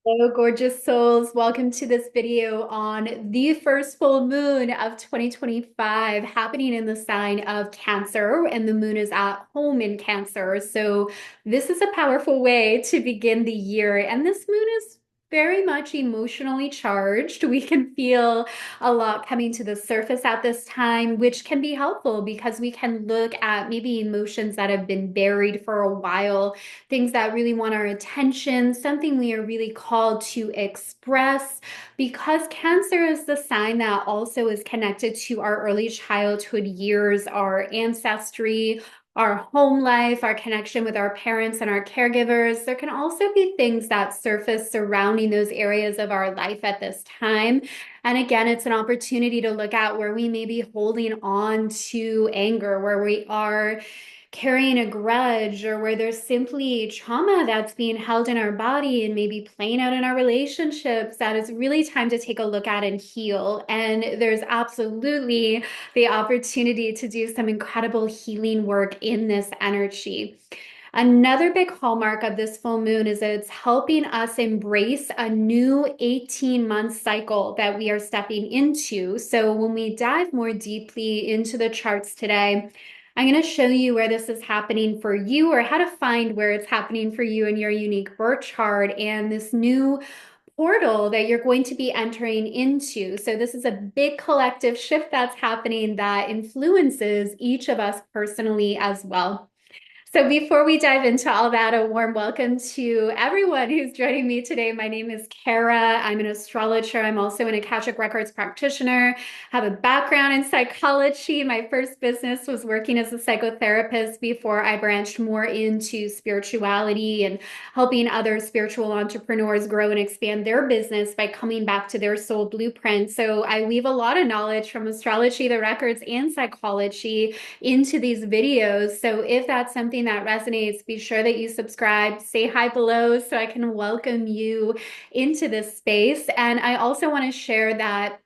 Hello, gorgeous souls. Welcome to this video on the first full moon of 2025 happening in the sign of Cancer, and the moon is at home in Cancer. So, this is a powerful way to begin the year. And this moon is very much emotionally charged. We can feel a lot coming to the surface at this time, which can be helpful because we can look at maybe emotions that have been buried for a while, things that really want our attention, something we are really called to express, because Cancer is the sign that also is connected to our early childhood years, our ancestry, our home life, our connection with our parents and our caregivers. There can also be things that surface surrounding those areas of our life at this time. And again, it's an opportunity to look at where we may be holding on to anger, where we are carrying a grudge, or where there's simply trauma that's being held in our body and maybe playing out in our relationships, that is really time to take a look at and heal. And there's absolutely the opportunity to do some incredible healing work in this energy. Another big hallmark of this full moon is that it's helping us embrace a new 18-month cycle that we are stepping into. So when we dive more deeply into the charts today, I'm going to show you where this is happening for you, or how to find where it's happening for you in your unique birth chart and this new portal that you're going to be entering into. So this is a big collective shift that's happening that influences each of us personally as well. So before we dive into all that, a warm welcome to everyone who's joining me today. My name is Kara. I'm an astrologer. I'm also an Akashic Records practitioner. I have a background in psychology. My first business was working as a psychotherapist before I branched more into spirituality and helping other spiritual entrepreneurs grow and expand their business by coming back to their soul blueprint. So I weave a lot of knowledge from astrology, the records, and psychology into these videos. So if that's something that resonates, be sure that you subscribe, say hi below so I can welcome you into this space. And I also want to share that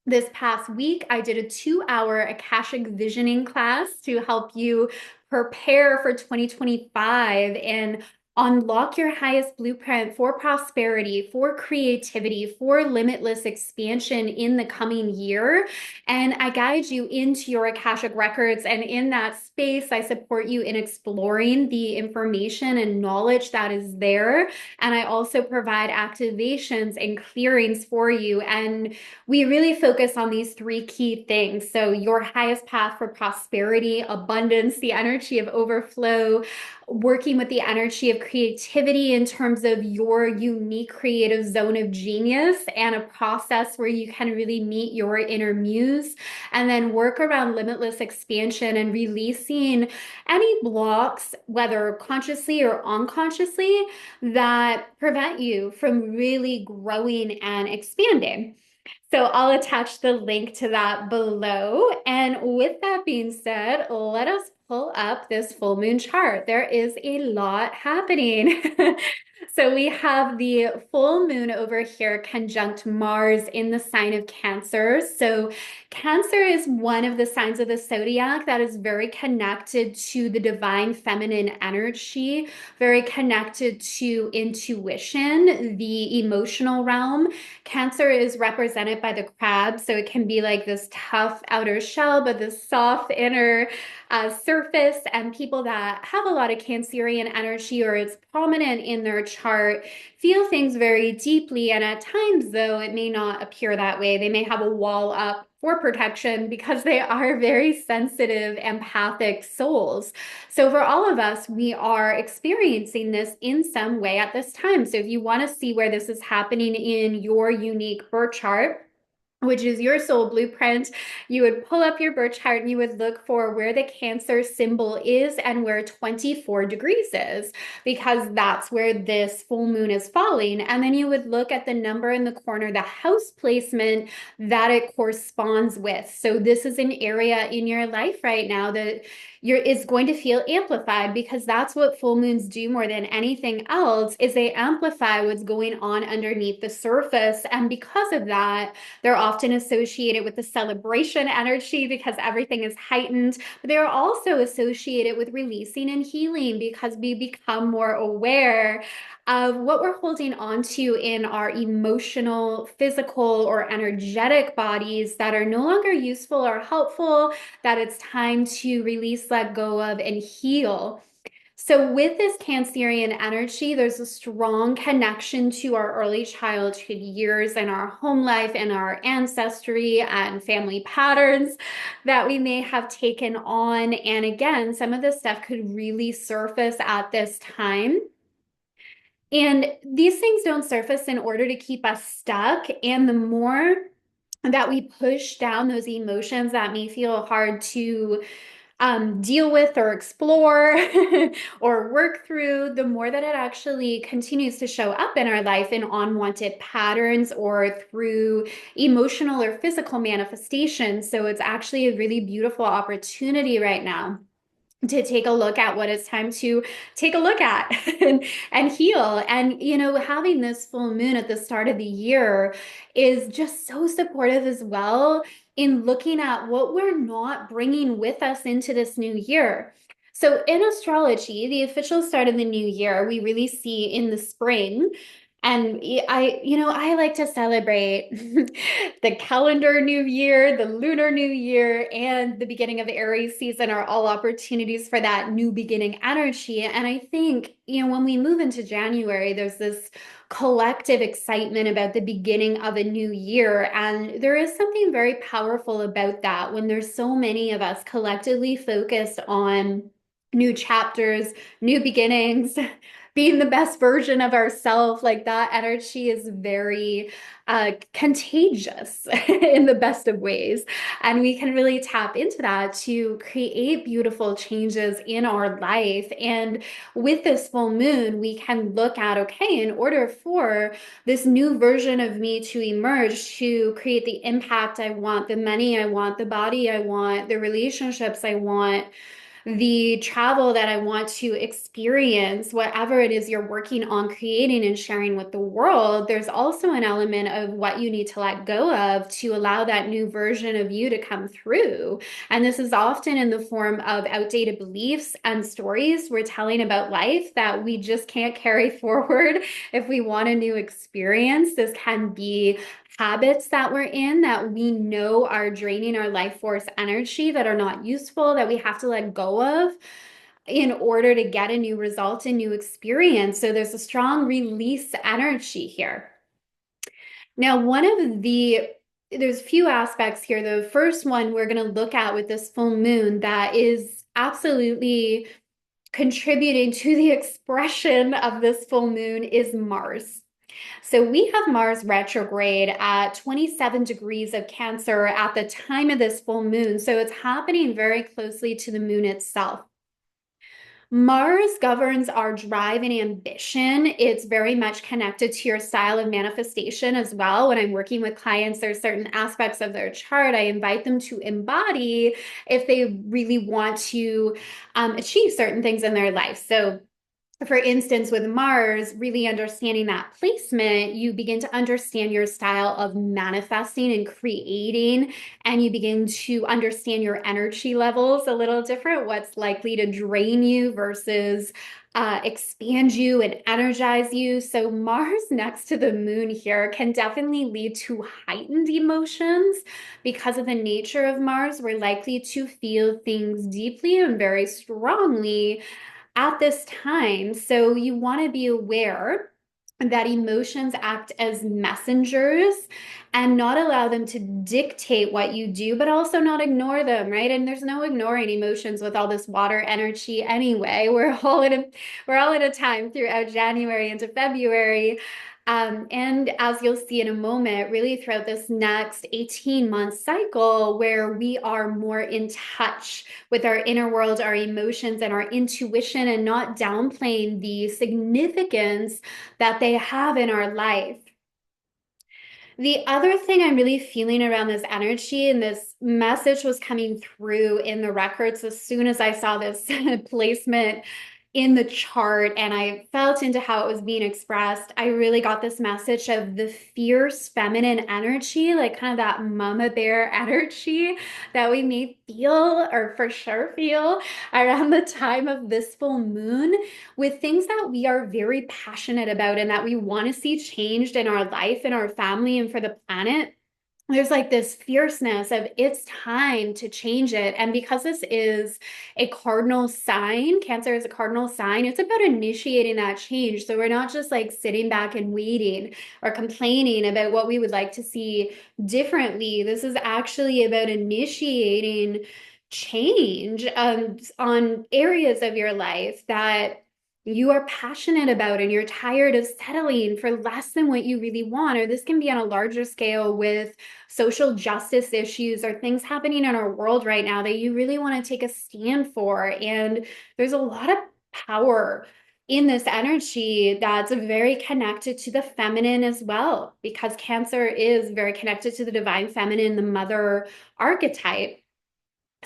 this past week, I did a 2-hour Akashic Visioning class to help you prepare for 2025 and unlock your highest blueprint for prosperity, for creativity, for limitless expansion in the coming year. And I guide you into your Akashic records. And in that space, I support you in exploring the information and knowledge that is there. And I also provide activations and clearings for you. And we really focus on these three key things. So, your highest path for prosperity, abundance, the energy of overflow, working with the energy of creativity in terms of your unique creative zone of genius, and a process where you can really meet your inner muse, and then work around limitless expansion and releasing any blocks, whether consciously or unconsciously, that prevent you from really growing and expanding. So I'll attach the link to that below. And with that being said, let us pull up this full moon chart. There is a lot happening. So we have the full moon over here conjunct Mars in the sign of Cancer. So Cancer is one of the signs of the zodiac that is very connected to the divine feminine energy, very connected to intuition, the emotional realm. Cancer is represented by the crab, so it can be like this tough outer shell, but this soft inner surface. And people that have a lot of Cancerian energy, or it's prominent in their chart, feel things very deeply. And at times, though, it may not appear that way. They may have a wall up for protection because they are very sensitive, empathic souls. So for all of us, we are experiencing this in some way at this time. So if you want to see where this is happening in your unique birth chart, which is your soul blueprint, you would pull up your birth chart and you would look for where the Cancer symbol is and where 24 degrees is, because that's where this full moon is falling. And then you would look at the number in the corner, the house placement that it corresponds with. So this is an area in your life right now that is going to feel amplified, because that's what full moons do more than anything else, is they amplify what's going on underneath the surface. And because of that, they're often associated with the celebration energy because everything is heightened, but they are also associated with releasing and healing because we become more aware of what we're holding on to in our emotional, physical, or energetic bodies that are no longer useful or helpful, that it's time to release, let go of, and heal. So, with this Cancerian energy, there's a strong connection to our early childhood years and our home life and our ancestry and family patterns that we may have taken on. And again, some of this stuff could really surface at this time. And these things don't surface in order to keep us stuck. And the more that we push down those emotions that may feel hard to deal with or explore or work through, the more that it actually continues to show up in our life in unwanted patterns or through emotional or physical manifestations. So it's actually a really beautiful opportunity right now to take a look at what it's time to take a look at and heal. And, having this full moon at the start of the year is just so supportive as well in looking at what we're not bringing with us into this new year. So in astrology, the official start of the new year, we really see in the spring. And I like to celebrate the calendar new year, the lunar new year, and the beginning of the Aries season are all opportunities for that new beginning energy. And I think, when we move into January, there's this collective excitement about the beginning of a new year. And there is something very powerful about that when there's so many of us collectively focused on new chapters, new beginnings, being the best version of ourselves. Like that energy is very contagious in the best of ways. And we can really tap into that to create beautiful changes in our life. And with this full moon, we can look at, okay, in order for this new version of me to emerge, to create the impact I want, the money I want, the body I want, the relationships I want, the travel that I want to experience, whatever it is you're working on creating and sharing with the world, there's also an element of what you need to let go of to allow that new version of you to come through. And this is often in the form of outdated beliefs and stories we're telling about life that we just can't carry forward if we want a new experience. This can be habits that we're in that we know are draining our life force energy, that are not useful, that we have to let go of in order to get a new result, a new experience. So there's a strong release energy here. Now, there's a few aspects here. The first one we're going to look at with this full moon that is absolutely contributing to the expression of this full moon is Mars. So we have Mars retrograde at 27 degrees of Cancer at the time of this full moon. So it's happening very closely to the moon itself. Mars governs our drive and ambition. It's very much connected to your style of manifestation as well. When I'm working with clients, there's certain aspects of their chart I invite them to embody if they really want to achieve certain things in their life. So for instance, with Mars, really understanding that placement, you begin to understand your style of manifesting and creating, and you begin to understand your energy levels a little different, what's likely to drain you versus expand you and energize you. So Mars next to the moon here can definitely lead to heightened emotions. Because of the nature of Mars, we're likely to feel things deeply and very strongly at this time. So you want to be aware that emotions act as messengers and not allow them to dictate what you do, but also not ignore them, right? And there's no ignoring emotions with all this water energy anyway. We're all in a time throughout January into February. And as you'll see in a moment, really throughout this next 18-month cycle where we are more in touch with our inner world, our emotions, and our intuition, and not downplaying the significance that they have in our life. The other thing I'm really feeling around this energy, and this message was coming through in the records as soon as I saw this placement, in the chart and I felt into how it was being expressed, I really got this message of the fierce feminine energy, like kind of that mama bear energy that we may feel or for sure feel around the time of this full moon with things that we are very passionate about and that we want to see changed in our life, in our family, and for the planet. There's like this fierceness of it's time to change it. And because this is a cardinal sign, Cancer is a cardinal sign, it's about initiating that change. So we're not just like sitting back and waiting or complaining about what we would like to see differently. This is actually about initiating change on areas of your life that you are passionate about and you're tired of settling for less than what you really want. Or this can be on a larger scale with social justice issues or things happening in our world right now that you really want to take a stand for. And there's a lot of power in this energy that's very connected to the feminine as well, because Cancer is very connected to the divine feminine, the mother archetype.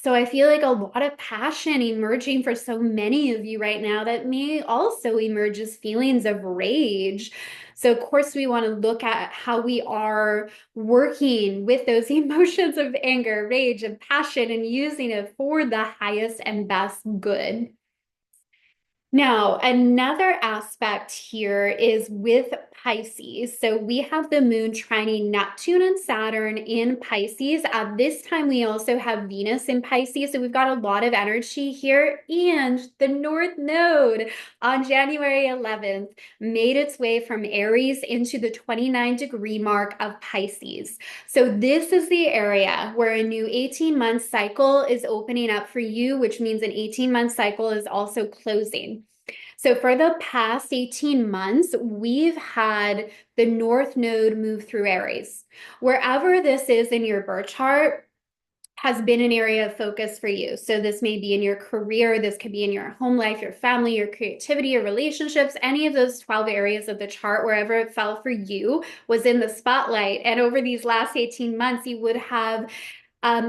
So I feel like a lot of passion emerging for so many of you right now that may also emerge as feelings of rage. So of course we want to look at how we are working with those emotions of anger, rage, and passion and using it for the highest and best good. Now, another aspect here is with Pisces. So we have the moon trining Neptune and Saturn in Pisces. At this time, we also have Venus in Pisces. So we've got a lot of energy here. And the North Node on January 11th made its way from Aries into the 29-degree mark of Pisces. So this is the area where a new 18-month cycle is opening up for you, which means an 18-month cycle is also closing. So for the past 18 months, we've had the North Node move through Aries. Wherever this is in your birth chart has been an area of focus for you. So this may be in your career, this could be in your home life, your family, your creativity, your relationships, any of those 12 areas of the chart, wherever it fell for you was in the spotlight. And over these last 18 months, you would have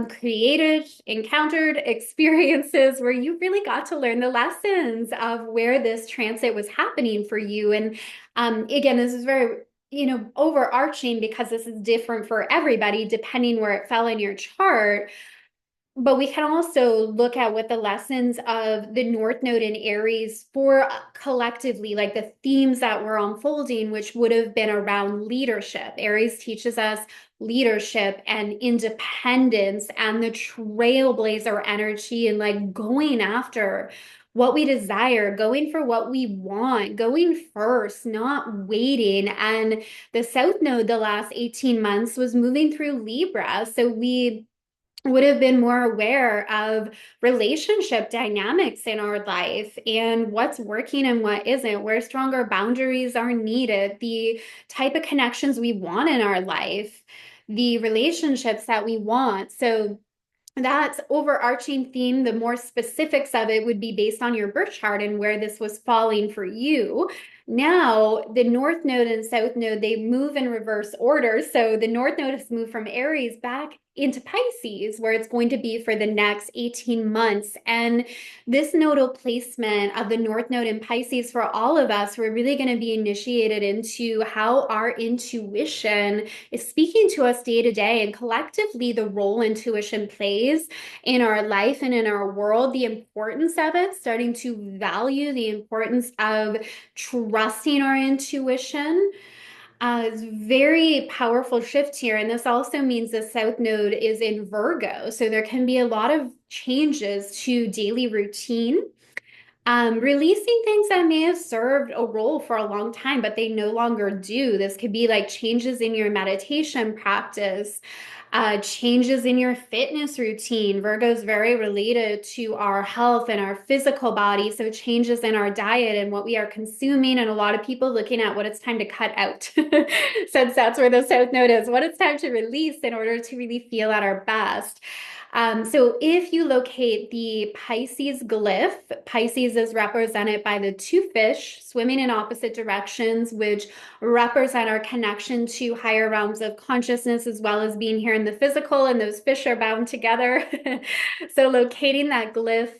created, encountered experiences where you really got to learn the lessons of where this transit was happening for you. And again, this is very, overarching because this is different for everybody depending where it fell in your chart. But we can also look at what the lessons of the North Node in Aries for collectively, like the themes that were unfolding, which would have been around leadership. Aries teaches us leadership and independence and the trailblazer energy and like going after what we desire, going for what we want, going first, not waiting. And the South Node the last 18 months was moving through Libra. So we would have been more aware of relationship dynamics in our life and what's working and what isn't, where stronger boundaries are needed, the type of connections we want in our life, the relationships that we want. So that's overarching theme. The more specifics of it would be based on your birth chart and where this was falling for you. Now, the North Node and South Node, they move in reverse order. So the North Node has moved from Aries back into Pisces, where it's going to be for the next 18 months. And this nodal placement of the North Node in Pisces for all of us, we're really going to be initiated into how our intuition is speaking to us day to day, and collectively the role intuition plays in our life and in our world, the importance of it, starting to value the importance of trusting our intuition. It's very powerful shift here. And this also means the South Node is in Virgo. So there can be a lot of changes to daily routine. Releasing things that may have served a role for a long time, but they no longer do. This could be like changes in your meditation practice, changes in your fitness routine. Virgo is very related to our health and our physical body. So changes in our diet and what we are consuming, and a lot of people looking at what it's time to cut out, since that's where the South Node is, what it's time to release in order to really feel at our best. So if you locate the Pisces glyph, Pisces is represented by the two fish swimming in opposite directions, which represent our connection to higher realms of consciousness, as well as being here in the physical, and those fish are bound together. So locating that glyph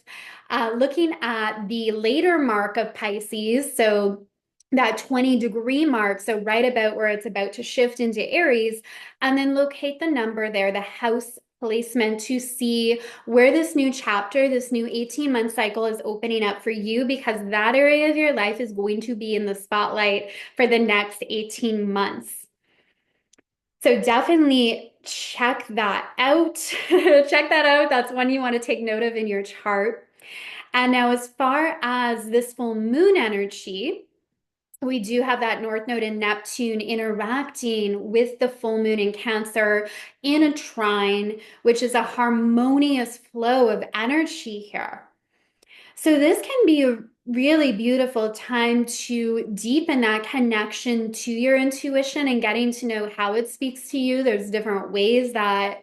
Looking at the later mark of Pisces, so that 20-degree mark, so right about where it's about to shift into Aries, and then locate the number there, the house placement, to see where this new chapter, this new 18-month cycle is opening up for you, because that area of your life is going to be in the spotlight for the next 18 months. So definitely check that out. Check that out. That's one you want to take note of in your chart. And now, as far as this full moon energy, we do have that North Node in Neptune interacting with the full moon in Cancer in a trine, which is a harmonious flow of energy here. So this can be a really beautiful time to deepen that connection to your intuition and getting to know how it speaks to you. There's different ways that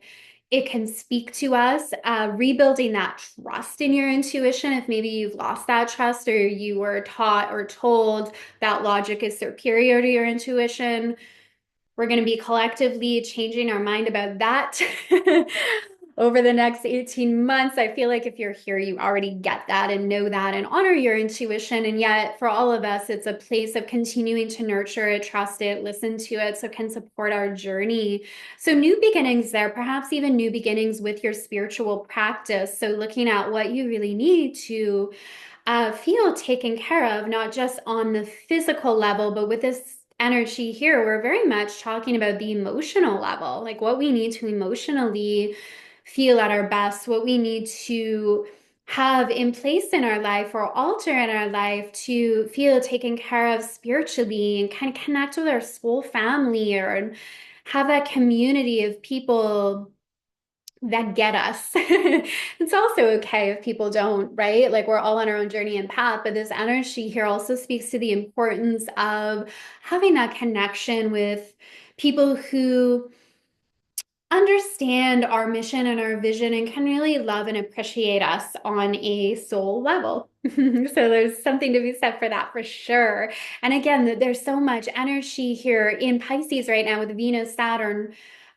it can speak to us, rebuilding that trust in your intuition. If maybe you've lost that trust, or you were taught or told that logic is superior to your intuition, we're going to be collectively changing our mind about that over the next 18 months. I feel like if you're here, you already get that and know that and honor your intuition. And yet, for all of us, it's a place of continuing to nurture it, trust it, listen to it, so it can support our journey. So, new beginnings there, perhaps even new beginnings with your spiritual practice. So, looking at what you really need to feel taken care of, not just on the physical level, but with this energy here, we're very much talking about the emotional level, like what we need to emotionally feel at our best, what we need to have in place in our life or alter in our life to feel taken care of spiritually and kind of connect with our soul family, or have that community of people that get us. It's also okay if people don't, right? Like, we're all on our own journey and path, but this energy here also speaks to the importance of having that connection with people who understand our mission and our vision and can really love and appreciate us on a soul level. So there's something to be said for that, for sure. And again, there's so much energy here in Pisces right now with Venus, Saturn,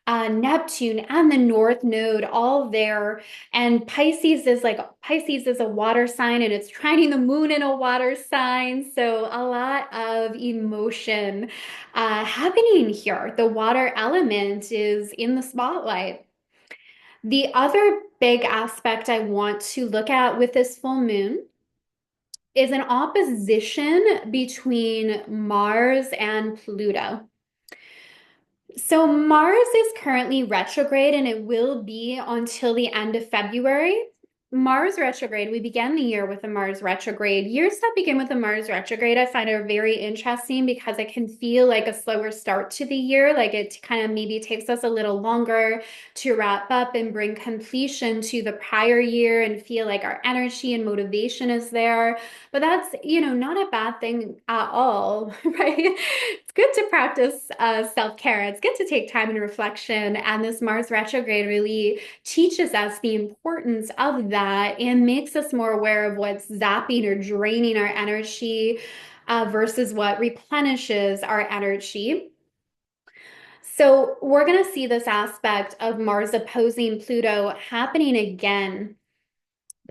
Neptune, and the North Node all there. And Pisces is a water sign, and it's trining the moon in a water sign. So a lot of emotion happening here. The water element is in the spotlight. The other big aspect I want to look at with this full moon is an opposition between Mars and Pluto. So Mars is currently retrograde, and it will be until the end of February. Mars retrograde, we began the year with a Mars retrograde. Years that begin with a Mars retrograde, I find are very interesting because it can feel like a slower start to the year. Like, it kind of maybe takes us a little longer to wrap up and bring completion to the prior year and feel like our energy and motivation is there. But that's, not a bad thing at all, right? It's good to practice self-care. It's good to take time and reflection. And this Mars retrograde really teaches us the importance of that and makes us more aware of what's zapping or draining our energy versus what replenishes our energy. So we're going to see this aspect of Mars opposing Pluto happening again.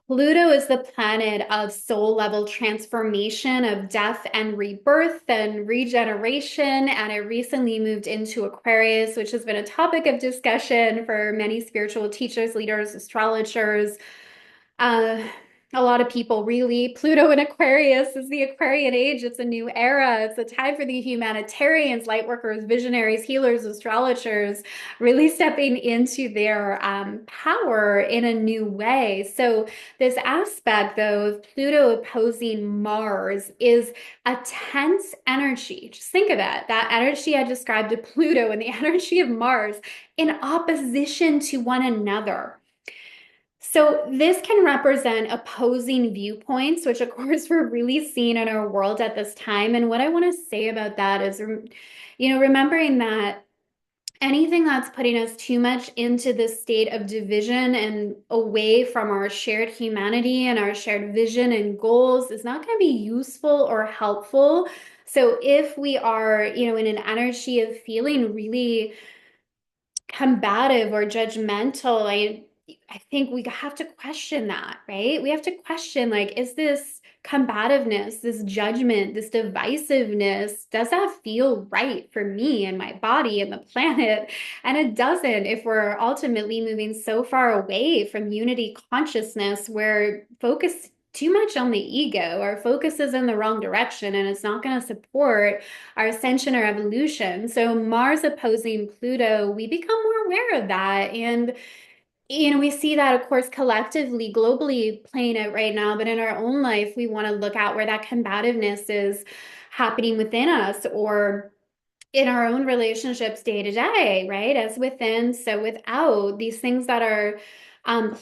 Pluto is the planet of soul level transformation, of death and rebirth and regeneration. And it recently moved into Aquarius, which has been a topic of discussion for many spiritual teachers, leaders, astrologers. Uh, a lot of people, really. Pluto in Aquarius is the Aquarian age. It's a new era. It's a time for the humanitarians, light workers, visionaries, healers, astrologers, really stepping into their power in a new way. So this aspect, though, of Pluto opposing Mars is a tense energy. Just think of it. That energy I described to Pluto and the energy of Mars in opposition to one another. So this can represent opposing viewpoints, which of course we're really seeing in our world at this time. And what I want to say about that is, remembering that anything that's putting us too much into this state of division and away from our shared humanity and our shared vision and goals is not going to be useful or helpful. So if we are, in an energy of feeling really combative or judgmental, I think we have to question that, right? We have to question, like, is this combativeness, this judgment, this divisiveness, does that feel right for me and my body and the planet? And it doesn't if we're ultimately moving so far away from unity consciousness where focus too much on the ego. Our focus is in the wrong direction and it's not going to support our ascension or evolution. So Mars opposing Pluto, we become more aware of that. And we see that, of course, collectively, globally playing out right now, but in our own life, we want to look at where that combativeness is happening within us or in our own relationships day to day, right? As within, so without. These things that are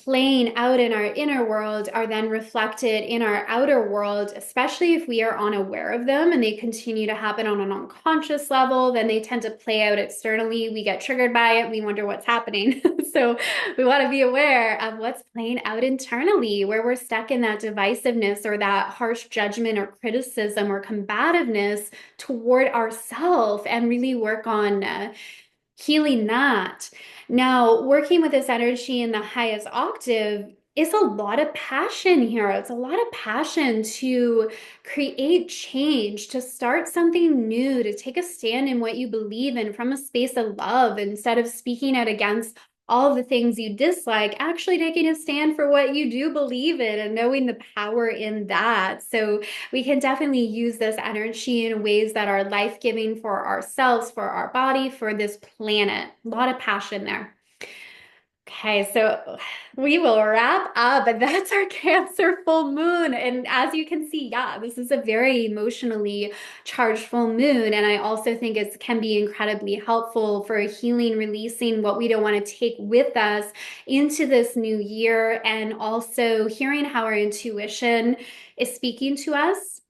playing out in our inner world are then reflected in our outer world, especially if we are unaware of them and they continue to happen on an unconscious level, then they tend to play out externally. We get triggered by it. We wonder what's happening. So we want to be aware of what's playing out internally, where we're stuck in that divisiveness or that harsh judgment or criticism or combativeness toward ourselves and really work on healing that. Now, working with this energy in the highest octave is a lot of passion here. It's a lot of passion to create change, to start something new, to take a stand in what you believe in from a space of love instead of speaking out against all the things you dislike, actually taking a stand for what you do believe in and knowing the power in that. So we can definitely use this energy in ways that are life-giving for ourselves, for our body, for this planet. A lot of passion there. Okay, so we will wrap up. That's our Cancer full moon. And as you can see, yeah, this is a very emotionally charged full moon. And I also think it can be incredibly helpful for healing, releasing what we don't want to take with us into this new year, and also hearing how our intuition is speaking to us.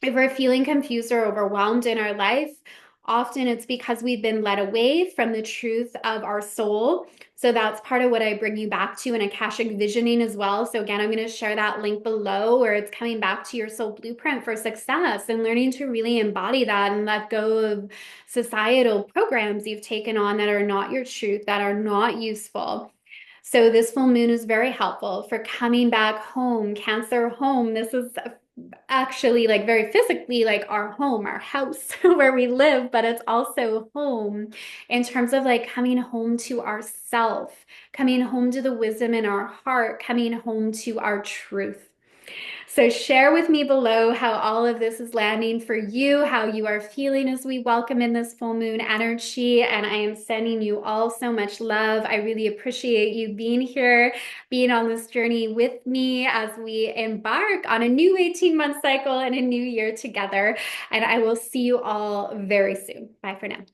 If we're feeling confused or overwhelmed in our life, often it's because we've been led away from the truth of our soul. So that's part of what I bring you back to in Akashic Visioning as well. So again, I'm going to share that link below where it's coming back to your soul blueprint for success and learning to really embody that and let go of societal programs you've taken on that are not your truth, that are not useful. So this full moon is very helpful for coming back home, Cancer home. This is actually like very physically like our home, our house where we live, but it's also home in terms of like coming home to ourself, coming home to the wisdom in our heart, coming home to our truth. So share with me below how all of this is landing for you, how you are feeling as we welcome in this full moon energy. And I am sending you all so much love. I really appreciate you being here, being on this journey with me as we embark on a new 18-month cycle and a new year together. And I will see you all very soon. Bye for now.